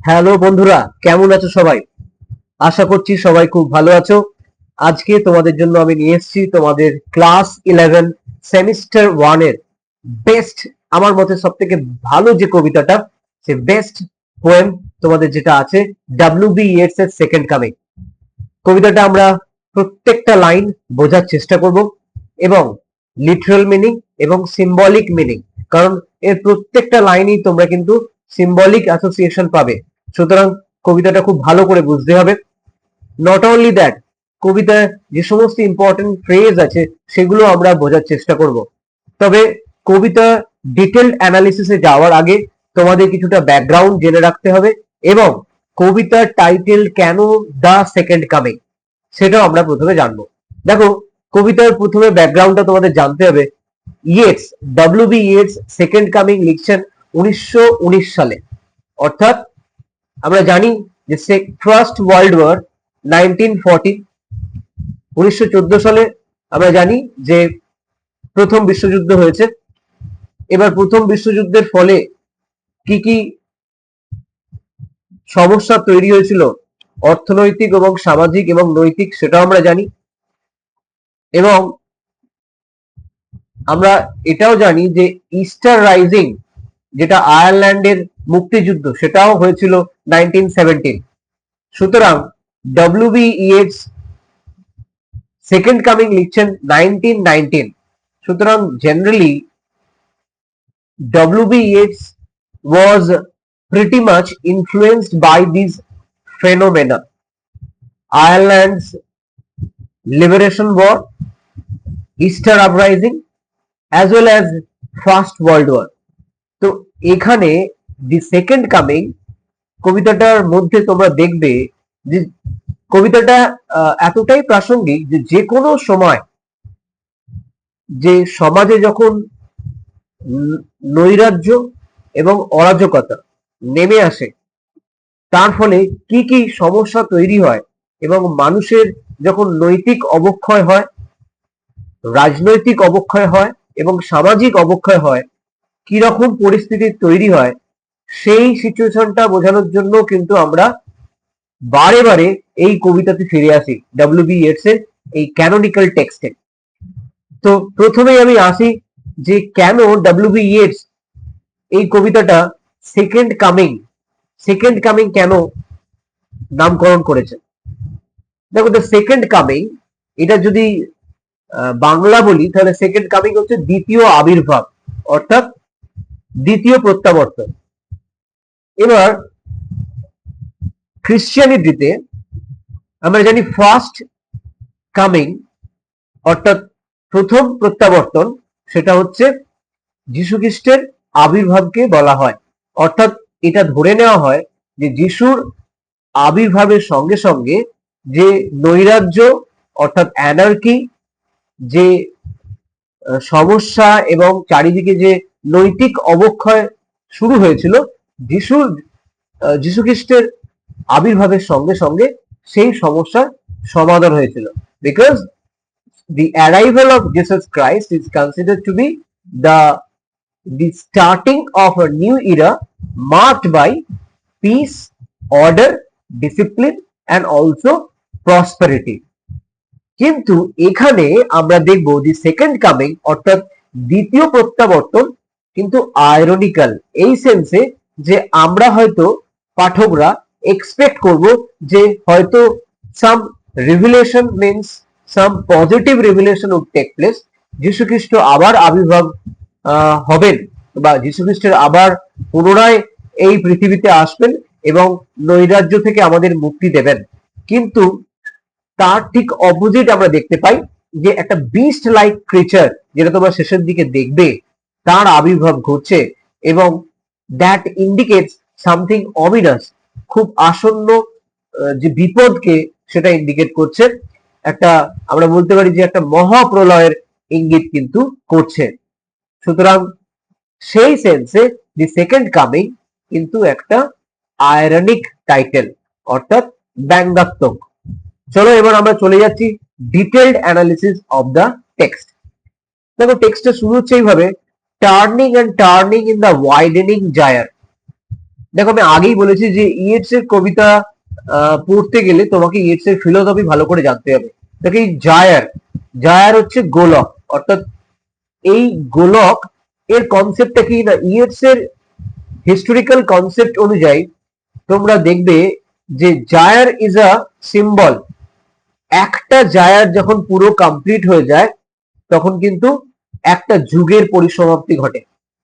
Hello বন্ধুরা, কেমন আছো সবাই? আশা করছি সবাই খুব ভালো আছো। আজকে তোমাদের জন্য আমি নিয়ে এসেছি তোমাদের ক্লাস 11 সেমিস্টার 1 এর বেস্ট, আমার মতে সব থেকে ভালো যে কবিতাটা, সে বেস্ট পোয়েম তোমাদের যেটা আছে, ডব্লিউ.বি. ইয়েটস এর সেকেন্ড কামিং। কবিতাটা আমরা প্রত্যেকটা লাইন বোঝার চেষ্টা করব এবং লিটারাল মিনিং এবং সিম্বলিক মিনিং, কারণ এর প্রত্যেকটা লাইনই তোমরা কিন্তু সিম্বলিক অ্যাসোসিয়েশন পাবে। সুতরাং কবিতাটা খুব ভালো করে বুঝতে হবে। নট অনলি দ্যাট, কবিতায় যে সমস্ত ইম্পর্টেন্ট ফ্রেজ আছে সেগুলো আমরা বোঝার চেষ্টা করব। তবে কবিতা ডিটেলড অ্যানালিসিসে যাওয়ার আগে তোমাদের কিছুটা ব্যাকগ্রাউন্ড জেনে রাখতে হবে এবং কবিতার টাইটেল কেন দ্য সেকেন্ড কামিং সেটাও আমরা প্রথমে জানবো। দেখো, কবিতার প্রথমে ব্যাকগ্রাউন্ডটা তোমাদের জানতে হবে। ইয়েটস, ডব্লিউ.বি. ইয়েটস সেকেন্ড কামিং লিখছেন 1919 সালে। অর্থাৎ আমরা জানি যে ফার্স্ট ওয়ার্ল্ড ওয়ার 1940, 1914 সালে আমরা জানি যে প্রথম বিশ্বযুদ্ধ হয়েছে। এবার প্রথম বিশ্বযুদ্ধের ফলে কি কি সমস্যা তৈরি হয়েছিল, অর্থনৈতিক এবং সামাজিক এবং নৈতিক, সেটাও আমরা জানি। এবং আমরা এটাও জানি যে ইস্টার রাইজিং, যেটা আয়ারল্যান্ডের মুক্তিযুদ্ধ, সেটাও হয়েছিল 1917। সুতরাং ডব্লিউ.বি. ইয়েটস সেকেন্ড কামিং লিখছেন 1919। সুতরাং generally W B. Yeats was pretty much influenced by these phenomena: Ireland's liberation war, Easter uprising, as well as First World War. তো এখানে দি সেকেন্ড কামিং কবিতাটার মধ্যে তোমরা দেখবে যে কবিতাটা এতটাই প্রাসঙ্গিক যে যে কোনো সময় যে সমাজে যখন নৈরাজ্য এবং অরাজকতা নেমে আসে, তার ফলে কি কি সমস্যা তৈরি হয় এবং মানুষের যখন নৈতিক অবক্ষয় হয়, রাজনৈতিক অবক্ষয় হয় এবং সামাজিক অবক্ষয় হয়, কি রকম পরিস্থিতি তৈরি হয়, সেই সিচুয়েশনটা বোঝানোর জন্য কিন্তু আমরা বারে বারে এই কবিতাতে ফিরে আসি ডব্লিউ.বি. ইয়েটস এর এই ক্যানোনিক্যাল টেক্সটে। তো প্রথমেই আমি আসি যে কেন ডব্লিউ.বি. ইয়েটস এই কবিতাটা সেকেন্ড কামিং কেন নামকরণ করেছে। দেখো, দ্য সেকেন্ড কামিং, এটা যদি বাংলা বলি তাহলে সেকেন্ড কামিং হচ্ছে দ্বিতীয় আবির্ভাব, অর্থাৎ দ্বিতীয় প্রত্যাবর্তন। এবার খ্রিস্টিয়ানিটিতে আমরা জানি ফার্স্ট কামিং অর্থাৎ প্রথম প্রত্যাবর্তন, সেটা হচ্ছে যীশু খ্রিস্টের আবির্ভাবকে বলা হয়। অর্থাৎ এটা ধরে নেওয়া হয় যে যিশুর আবির্ভাবের সঙ্গে সঙ্গে যে নৈরাজ্য অর্থাৎ অ্যানার্কি, যে সমস্যা এবং চারিদিকে যে নৈতিক অবক্ষয় শুরু হয়েছিল, যীশু খ্রিস্টের আবির্ভাবের সঙ্গে সঙ্গে সেই সমস্যার সমাধান হয়েছিল। Because the arrival of Jesus Christ is considered to be the starting of a new era marked by peace, order, discipline and also prosperity. কিন্তু এখানে আমরা দেখব দি সেকেন্ড কামিং অর্থাৎ দ্বিতীয় প্রত্যাবর্তন কিন্তু আইরনিক্যাল, এই সেন্সে যে আমরা হয়তো পাঠকরা এক্সপেক্ট করব যে হয়তো some revelation means some positive revelation would take place, যীশু খ্রিস্ট আবার আবির্ভাব হবেন বা যীশু খ্রিস্টের আবার পুনরায় এই পৃথিবীতে আসবেন এবং নৈরাজ্য থেকে আমাদের মুক্তি দেবেন। কিন্তু তার ঠিক অপোজিট আমরা দেখতে পাই যে একটা বিস্ট লাইক ক্রিচার, যেটা তোমরা শেষের দিকে দেখবে, তার আবির্ভাব ঘটছে এবং দ্যাট ইন্ডিকেটস সামথিং অমিনাস, খুব আসন্ন যে বিপদকে সেটা ইন্ডিকেট করছে। একটা আমরা বলতে পারি যে একটা মহাপ্রলয়ের ইঙ্গিত কিন্তু করছে। সুতরাং সেই সেন্সে দি সেকেন্ড কামিং কিন্তু একটা আয়রনিক টাইটেল, অর্থাৎ ব্যঙ্গাত্মক। চলো এবার আমরা চলে যাচ্ছি detailed analysis of the text. দেখো, টেক্সটটা শুরু হচ্ছে এইভাবে: turning and turning in the widening gyre. দেখো আমি আগেই বলেছি যে ইয়েটস এর কবিতা পড়তে গেলে তোমাকে ইয়েটস এর ফিলোসফি ভালো করে জানতে হবে। দেখো এই জায়ার, জায়ার হচ্ছে গোলক, অর্থাৎ এই গোলক এর কনসেপ্টটা কি না, ইয়েটস এর হিস্টোরিক্যাল কনসেপ্ট অনুযায়ী তোমরা দেখবে যে জায়ার ইজ আ সিম্বল। একটা জায়ার যখন পুরো কমপ্লিট হয়ে যায় তখন কিন্তু একটা যুগের পরিসমাপ্তি ঘটে।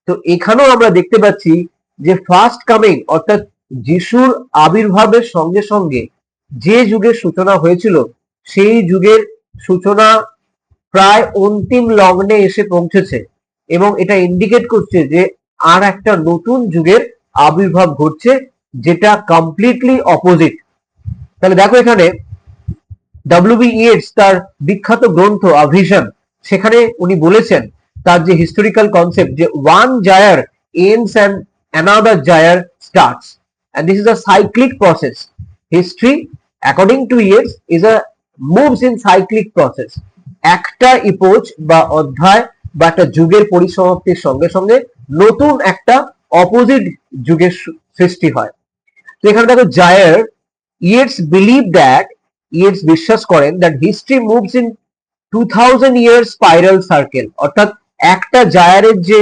তো এখানেও আমরা দেখতে পাচ্ছি যে ফার্স্ট কামিং অর্থাৎ যিশুর আবির্ভাবের সঙ্গে সঙ্গে যে যুগের সূচনা হয়েছিল সেই যুগের সূচনা প্রায় অন্তিম লগ্নে এসে পৌঁছেছে, এবং এটা ইন্ডিকেট করছে যে আর একটা নতুন যুগের আবির্ভাব ঘটছে যেটা কমপ্লিটলি অপোজিট। তাহলে দেখো এখানে ডব্লিউ.বি. ইয়েটস তার বিখ্যাত গ্রন্থ আ ভিশন, সেখানে উনি বলেছেন তার যে হিস্টোরিক্যাল কনসেপ্ট যে one gyre ends and another gyre starts and this is a cyclic process. History according to Yeats is a moves in cyclic process. একটা ইপোজ বা অধ্যায় বা একটা যুগের পরিসমাপ্তির সঙ্গে সঙ্গে নতুন একটা অপোজিট যুগের সৃষ্টি হয়। তো এখানে দেখো জায়ার, ইয়েটস বিলিভ দ্যাট, ইয়েটস বিশ্বাস করেন that history moves in 2000 year spiral circle, অর্থাৎ একটা জায়ারের যে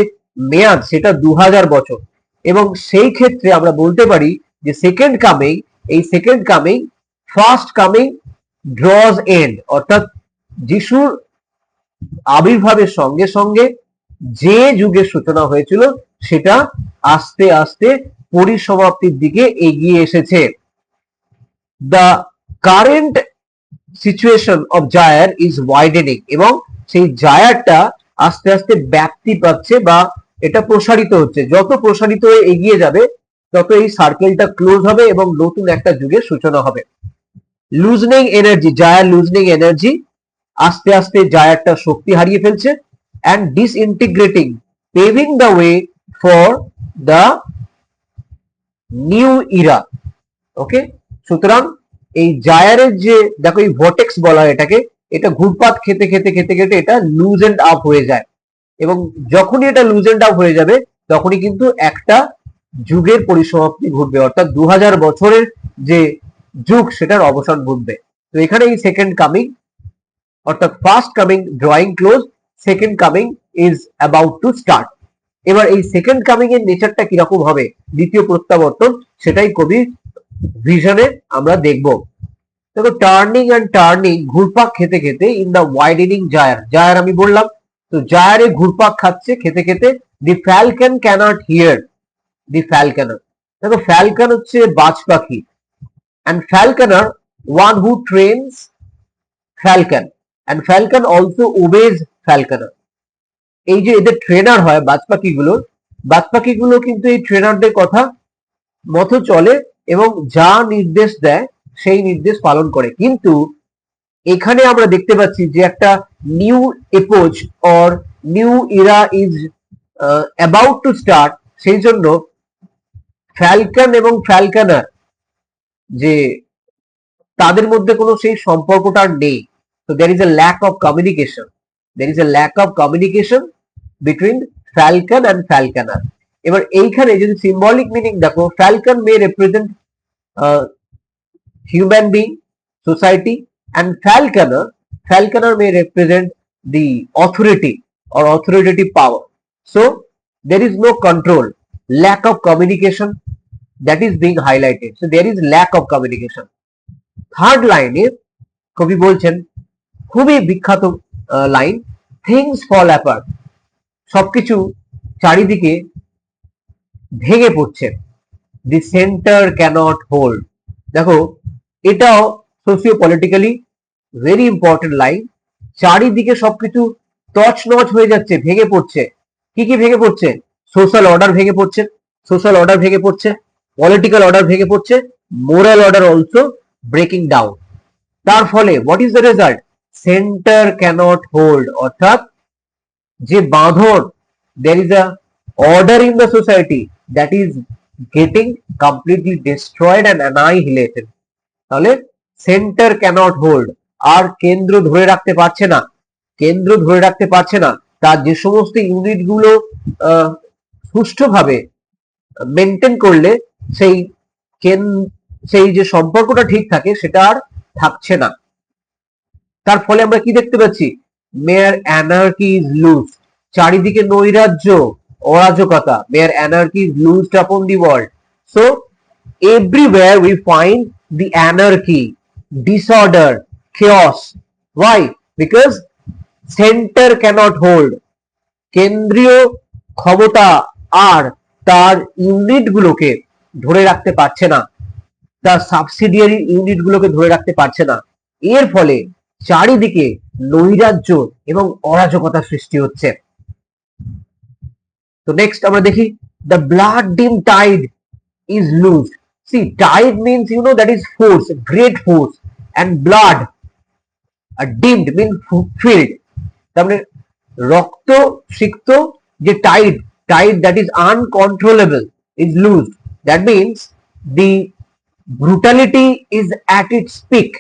মেয়াদ সেটা 2000 বছর, এবং সেই ক্ষেত্রে আমরা বলতে পারি যে সেকেন্ড কামিং, এই second coming first coming draws end, অর্থাৎ যিশুর আবির্ভাবের সঙ্গে সঙ্গে যে যুগের সূচনা হয়েছিল সেটা আস্তে আস্তে পরিসমাপ্তির দিকে এগিয়ে এসেছে। The current situation of gyre is widening, এবং সেই জায়ারটা আস্তে আস্তে ব্যাপ্তি পাচ্ছে বা এটা প্রসারিত হচ্ছে। যত প্রসারিত হয়ে এগিয়ে যাবে তত এই সার্কেলটা ক্লোজ হবে এবং নতুন একটা যুগের সূচনা হবে। লুজনিং এনার্জি, জায়ার লুজনিং এনার্জি, আস্তে আস্তে জায়ারটা শক্তি হারিয়ে ফেলছে, and disintegrating, paving the way for the new era. Okay, সুতরাং এই জায়ারের যে দেখো এই ভর্টেক্স বলা হয় এটাকে, এটা ঘুরপাত খেতে খেতে খেতে খেতে এটা লুজ এন্ড আপ হয়ে যায়, এবং যখনই এটা লুজ এন্ড আপ হয়ে যাবে তখনই কিন্তু একটা যুগের পরিসমাপ্তি ঘটবে, অর্থাৎ 2000 বছরের যে যুগ সেটার অবসান ঘটবে। তো এখানে এই সেকেন্ড কামিং অর্থাৎ first coming drawing close, second coming is about to start. এবার এই সেকেন্ড কামিং এর নেচারটা কিরকম হবে, দ্বিতীয় প্রত্যাবর্তন, সেটাই কবি ভিশনে আমরা দেখব। দেখো টার্নিং অ্যান্ড টার্নিং, ঘুরপাক খেতে খেতে in the widening gyre, gyre আমি বললাম, তো জায়ারে ঘুরপাক খাচ্ছে খেতে খেতে। The falcon cannot hear, the falconer, দেখো ফ্যালকন হচ্ছে বাজ পাখি, and falconer one who trains falcon and falcon also obeys falconer। এই যে এদের ট্রেনার হয় বাজ পাখিগুলো কিন্তু এই ট্রেনারদের কথা মতো চলে এবং যা নির্দেশ দেয় সেই নির্দেশ পালন করে। কিন্তু এখানে আমরা দেখতে পাচ্ছি যে একটা new epoch or new era is about to start, সেই জন্য ফ্যালকন এবং ফ্যালকনার যে তাদের মধ্যে কোনো সেই সম্পর্কটা নেই। তো there is a lack of communication, there is a lack of communication between falcon and falconer। এবার এইখানে যদি সিম্বলিক মিনিং দেখো, falcon may represent human being, society, and falconer may represent the authority or authoritative power। So there is no control, lack of communication, that is being highlighted। So there is lack of communication। Third লাইনে কবি বলছেন খুবই বিখ্যাত line, things fall apart, সবকিছু চারিদিকে ভেঙে পড়ছে, দি centre cannot hold. দেখো এটাও socio politically very important line, চারিদিকে সবকিছু তছনছ হয়ে যাচ্ছে, ভেঙে পড়ছে। কি কি ভেঙে পড়ছে? সোশ্যাল অর্ডার ভেঙে পড়ছে, সোশ্যাল অর্ডার ভেঙে পড়ছে, পলিটিক্যাল অর্ডার ভেঙে পড়ছে, moral order also breaking down. তার ফলে what is the result? Centre cannot hold, অর্থাৎ যে বাঁধন, there is a order in the society that is getting completely destroyed and annihilated। তাহলে সেন্টার ক্যানট হোল্ড, আর কেন্দ্র ধরে রাখতে পারছে না, কেন্দ্র ধরে রাখতে পারছে না। তার যে সমস্ত ইউনিট গুলো সুষ্ঠুভাবে মেনটেন করলে সেই সেই যে সম্পর্কটা ঠিক থাকে সেটা আর থাকছে না। তার ফলে আমরা কি দেখতে পাচ্ছি? মেয়ার অ্যানার্কি ইজ লুজ, চারিদিকে নৈরাজ্য, অরাজকতা। মেয়ার অ্যানার্কি ইজ লুজড আপন the world. So everywhere we find the anarchy, disorder, chaos. Why? Because center cannot hold. কেন্দ্রীয় ক্ষমতা আর তার ইউনিট গুলোকে ধরে রাখতে পারছে না, তার সাবসিডিয়ারি ইউনিট গুলোকে ধরে রাখতে পারছে না। এর ফলে চারিদিকে নৈরাজ্য এবং অরাজকতা সৃষ্টি হচ্ছে। তো নেক্সট আমরা দেখি, the blood dim tide is loosed. See, tide means, you know, that is force, great force, and blood, dimmed means filled. তার মানে রক্ত সিক্ত যে Tide, that is uncontrollable is loosed. That means the brutality is at its peak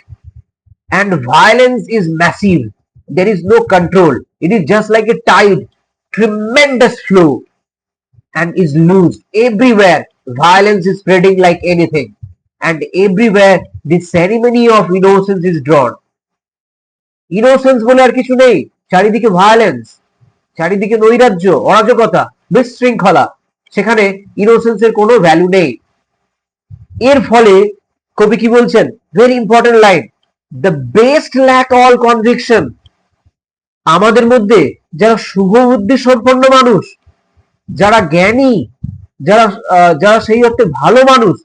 and violence is massive. There is no control. It is just like a tide, tremendous flow, and is loosed everywhere. Violence is spreading like anything, and everywhere the ceremony of innocence is drawn. Innocence বলে আর কিছু নেই, চারিদিকে violence, চারিদিকে নৈরাজ্য, অরাজকতা, বিশৃঙ্খলা, সেখানে ইনোসেন্সের কোনো ভ্যালু নেই। এর ফলে কবি কি বলছেন? Very important line, the best lack all conviction. আমাদের মধ্যে যারা শুভ বুদ্ধি সম্পন্ন মানুষ, যারা জ্ঞানী, যারা যারা সেই অর্থে ভালো মানুষ,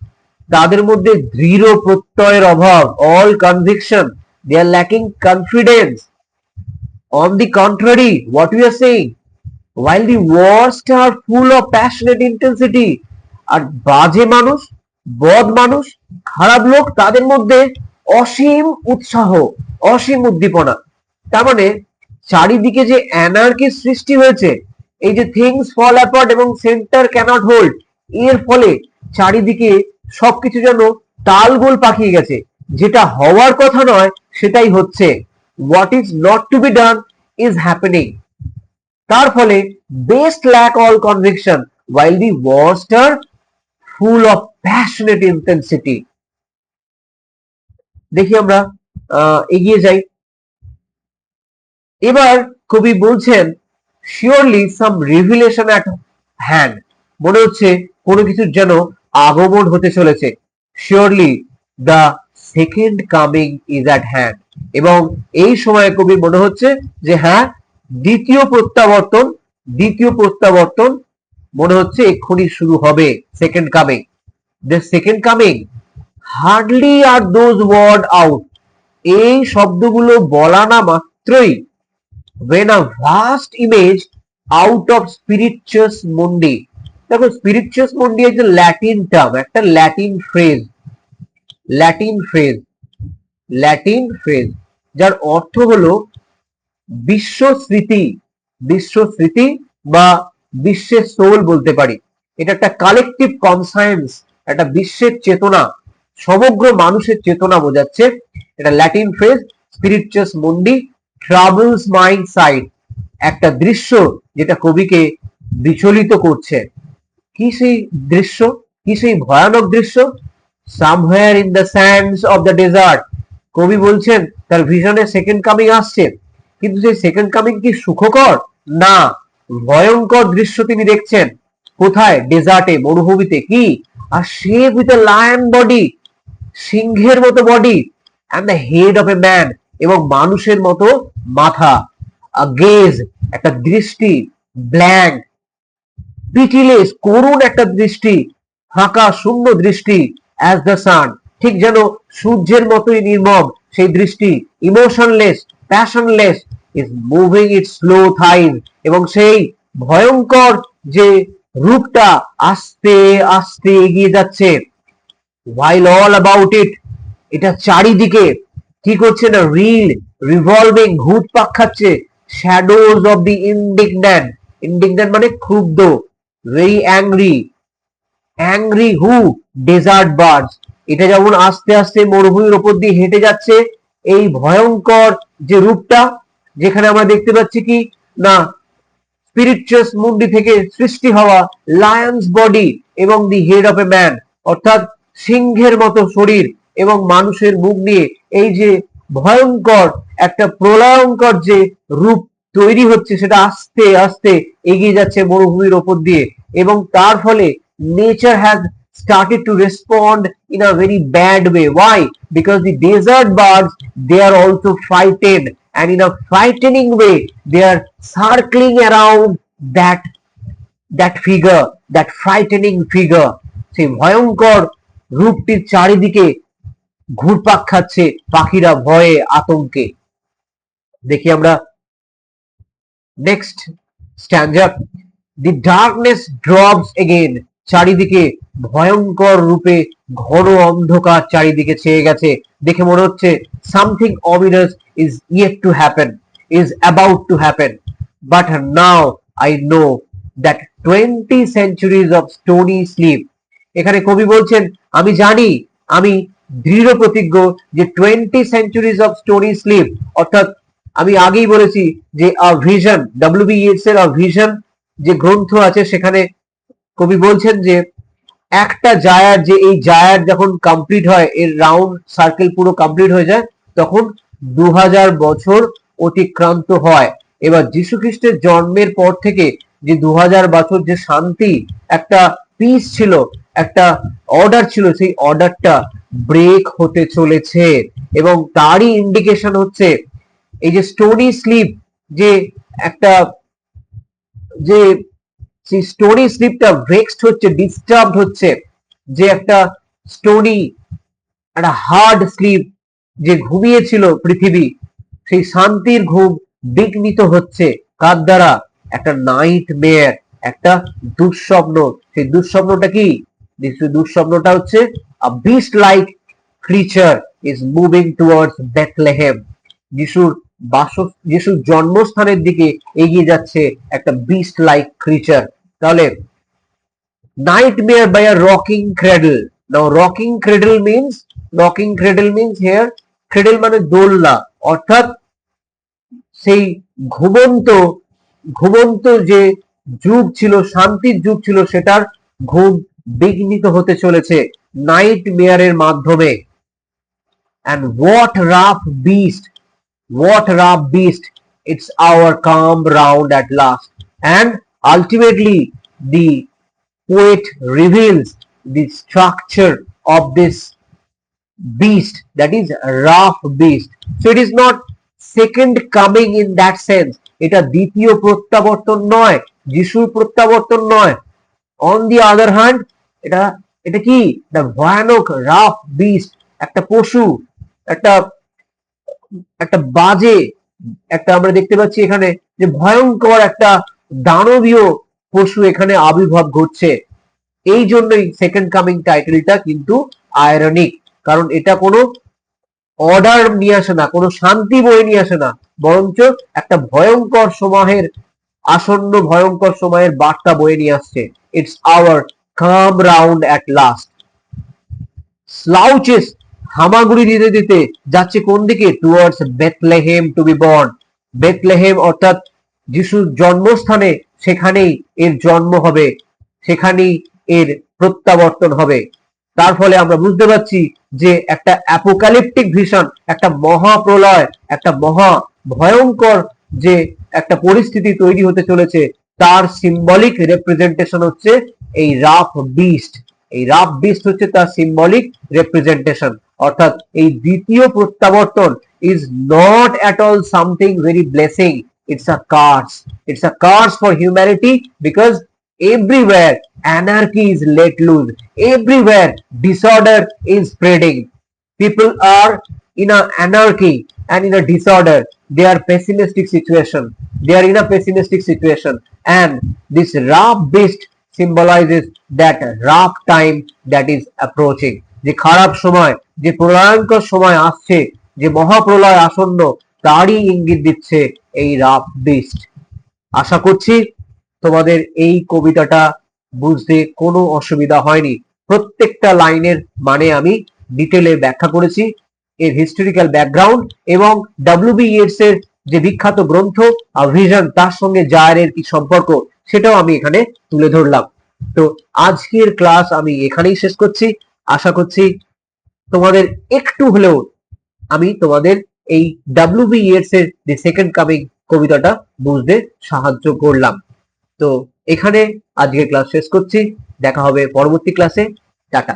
তাদের মধ্যে দৃঢ় প্রত্যয়ের অভাব, all conviction, they are lacking confidence. On the contrary, what we are saying, while the worst are full of passionate intensity, আর বাজে মানুষ, বদ মানুষ, খারাপ লোক, তাদের মধ্যে অসীম উৎসাহ, অসীম উদ্দীপনা। তার মানে চারিদিকে যে অ্যানার্কি সৃষ্টি হয়েছে, এই যে থিংস ফল অ্যাপার্ট এবং সেন্টার ক্যানট হোল্ড, এর ফলে চারিদিকে সবকিছু যেন তালগোল পাকিয়ে গেছে, যেটা হওয়ার কথা নয় সেটাই হচ্ছে। What is not to be done is happening. তার ফলে best lack all conviction while the worst are full of passionate intensity. দেখি আমরা এগিয়ে যাই। এবার কবি বলছেন, surely some revelation at hand. মনে হচ্ছে কোনো কিছুর যেন আগমন হতে চলেছে। surely the second coming is at hand. এবং এই সময়ে কবি মনে হচ্ছে যে হ্যাঁ, দ্বিতীয় প্রত্যাবর্তন মনে হচ্ছে এক্ষুনি শুরু হবে। Second coming, the second coming, hardly are those word out, এই শব্দগুলো বলা না মাত্রই, when a vast image out of spirituous mundi, দেখো spirituous mundi is a Latin term, একটা ল্যাটিন ফ্রেজ, যার অর্থ হলো বিশ্বস্মৃতি বা বিশ্বের সোল বলতে পারি। এটা একটা কালেকটিভ কনসায়েন্স, একটা বিশ্বের চেতনা, সমগ্র মানুষের চেতনা বোঝাচ্ছে। এটা ল্যাটিন ফ্রেজ, স্পিরিচুয়াস মুন্ডি ট্রাভেলস মাই সাইট, একটা দৃশ্য যেটা কবিকে বিচলিত করছে। কি সেই দৃশ্য, কি সেই ভয়ানক দৃশ্য? somewhere in the sands of the desert, কবি বলছেন তার ভিশনে সেকেন্ড কামিং আসছে, কিন্তু সেই সেকেন্ড কামিং কি সুখকর? না, ভয়ঙ্কর দৃশ্য তিনি দেখছেন। কোথায়? ডেজার্টে, মরুভূমিতে। কি? আর সে উইথ এ লায়ন বডি, সিংহের মতো body, and the head of a man, এবং মানুষের মতো মাথা। আ গেজ, একটা দৃষ্টি, ব্ল্যাঙ্ক, পিটিলেস, করুণ একটা দৃষ্টি, ফাঁকা শূন্য দৃষ্টি, অ্যাজ দ্য সান, ঠিক যেন সূর্যের মতোই নির্মম সেই দৃষ্টি। Emotionless, passionless, is moving it slow thighs, এবং সেই ভয়ঙ্কর যে রূপটা আস্তে আস্তে এগিয়ে যাচ্ছে। while all about it, এটা চারিদিকে কি করছে না? রিভলভিং, ঘুরপাক খাচ্ছে। শ্যাডোজ অফ দি ইন্ডিগন্যান্ট মানে ক্ষুব্ধ, ভেরি অ্যাংরি হু ডেজার্ট বার্ডস, এটা যেমন আস্তে আস্তে মরুভূমির ওপর দিয়ে হেঁটে যাচ্ছে। এই ভয়ঙ্কর যে রূপটা, যেখানে আমরা দেখতে পাচ্ছি কি না, স্পিরিচুয়াস মুন্ডি থেকে সৃষ্টি হওয়া লায়ন্স বডি এবং the head of a man, অর্থাৎ সিংহের মতো শরীর এবং মানুষের মুখ নিয়ে এই যে ভয়ঙ্কর একটা প্রলয়ঙ্কর যে রূপ তৈরি হচ্ছে, সেটা আস্তে আস্তে এগিয়ে যাচ্ছে মরুভূমির ওপর দিয়ে, এবং তার ফলে nature has started to respond in a very bad way. Why? Because the desert birds, they are also frightened, and in a frightening way they are circling around that figure, that frightening figure. সেই ভয়ঙ্কর রূপটির চারিদিকে ঘুরপাক খাচ্ছে পাখিরা ভয়ে আতঙ্কে। দেখি আমরা next স্ট্যান্জা। The darkness drops again. চারিদিকে ভয়ঙ্কর রূপে ঘন অন্ধকার চারিদিকে ছেয়ে গেছে। দেখে মনে হচ্ছে something ominous is yet to happen, is about to happen. But now I know that 20 centuries of stony sleep. এখানে কবি বলছেন, আমি জানি, আমি দৃঢ় প্রতিজ্ঞ যে 20 centuries of stony sleep, অর্থাৎ আমি আগেই বলেছি যে a vision, W.B. Yeats এর a vision যে গ্রন্থ আছে, সেখানে কবি বলছেন যে একটা জায়ার, যে এই জায়ার যখন কমপ্লিট হয়, এর রাউন্ড সার্কেল পুরো কমপ্লিট হয়ে যায়, তখন 2000 বছর অতিক্রান্ত হয়। এবার যীশু খ্রিস্টের জন্মের পর থেকে যে 2000 বছর যে শান্তি, একটা পিস ছিল, একটা অর্ডার ছিল, সেই অর্ডারটা ব্রেক হতে চলেছে, এবং তারই ইন্ডিকেশন হচ্ছে এই যে স্টোনি স্লিপ, যে একটা যে সেই স্টোনি স্লিপটা ভেক্সড হচ্ছে, ডিস্টার্বড হচ্ছে, যে একটা স্টোনি, একটা হার্ড স্লিপ যে ঘুমিয়েছিল পৃথিবী, সেই শান্তির ঘুম বিঘ্নিত হচ্ছে কার দ্বারা? একটা নাইট মেয়ার, একটা দুঃস্বপ্ন। সেই দুঃস্বপ্নটা কি? দুঃস্বপ্নটা হচ্ছে a beast like creature is moving towards Bethlehem. যিশুর জন্মস্থানের দিকে এগিয়ে যাচ্ছে একটা বিস্ট লাইক ক্রিচার। তাহলে nightmare by a rocking cradle. Now rocking cradle means here, cradle মানে দোলনা, অর্থাৎ সেই ঘুমন্ত যে যুগ ছিল, শান্তির যুগ ছিল, সেটার ঘুম বিঘ্নিত হতে চলেছে নাইট মেয়ারের মাধ্যমে। And what rough beast, it's our calm round at last. And ultimately the poet reveals the structure of this beast, that is rough beast. So it is not second coming in that sense. এটা দ্বিতীয় প্রত্যাবর্তন নয়, যিশুর প্রত্যাবর্তন নয়। On the other hand, এটা কি? the ভয়ানক রাফ বিস্ট, একটা পশু, একটা বাজে, একটা আমরা দেখতে পাচ্ছি এখানে যে ভয়ঙ্কর একটা দানবীয় পশু এখানে আবির্ভাব ঘটছে। এই জন্যই সেকেন্ড কামিং টাইটেলটা কিন্তু আয়রনিক, কারণ এটা কোনো অর্ডার নিয়ে আসে না, কোনো শান্তি বয়ে নিয়ে আসে না, বরঞ্চ একটা ভয়ঙ্কর সময়ের আসন্ন ভয়ঙ্কর সময়ের বার্তা বয়ে নিয়ে আসছে। Its hour come round at last. Slouches, হামাগুড়ি দিতে দিতে যাচ্ছে কোন দিকে? Towards Bethlehem to be born. Bethlehem অর্থাৎ যিশুর জন্মস্থানে, সেখানেই এর জন্ম হবে, সেখানেই এর প্রত্যাবর্তন হবে। তার ফলে আমরা বুঝতে পারছি যে একটা অ্যাপোকালিপটিক ভিশন, একটা মহাপ্রলয়, একটা মহা ভয়ঙ্কর যে একটা পরিস্থিতি তৈরি হতে চলেছে, তার সিম্বলিক রিপ্রেজেন্টেশন হচ্ছে এই রাফ বিস্ট। এই রাফ বিস্ট হচ্ছে তার সিম্বলিক রিপ্রেজেন্টেশন। অর্থাৎ এই দ্বিতীয় প্রত্যাবর্তন is not at all something very blessing. It's a curse. It's a curse for humanity, because everywhere anarchy is let loose. Everywhere disorder is spreading. People are in a anarchy and in a disorder. They are pessimistic situation. They are in a pessimistic situation. And this rough beast symbolizes that rough time that is approaching. যে খারাপ সময়, যে প্রলয়ঙ্কর সময় আসছে, যে মহাপ্রলয় আসন্ন, তারই ইঙ্গিত দিচ্ছে এই রাফ বিস্ট। আশা করছি তোমাদের এই কবিতাটা বুঝতে কোনো অসুবিধা হয়নি। প্রত্যেকটা লাইনের মানে আমি ডিটেলে ব্যাখ্যা করেছি, এর হিস্টোরিক্যাল ব্যাকগ্রাউন্ড এবং W.B. Yeats এর যে বিখ্যাত গ্রন্থ ভিশন, তার সঙ্গে জায়ারের কি সম্পর্ক, সেটাও আমি এখানে তুলে ধরলাম। তো আজকের ক্লাস আমি এখানেই শেষ করছি। আশা করছি তোমাদের একটু হলেও আমি তোমাদের এই ডাব্লিউবি ইয়েটস এর দি সেকেন্ড কামিং কবিতাটা বুঝতে সাহায্য করলাম। তো এখানে আজকের ক্লাস শেষ করছি, দেখা হবে পরবর্তী ক্লাসে। টাটা।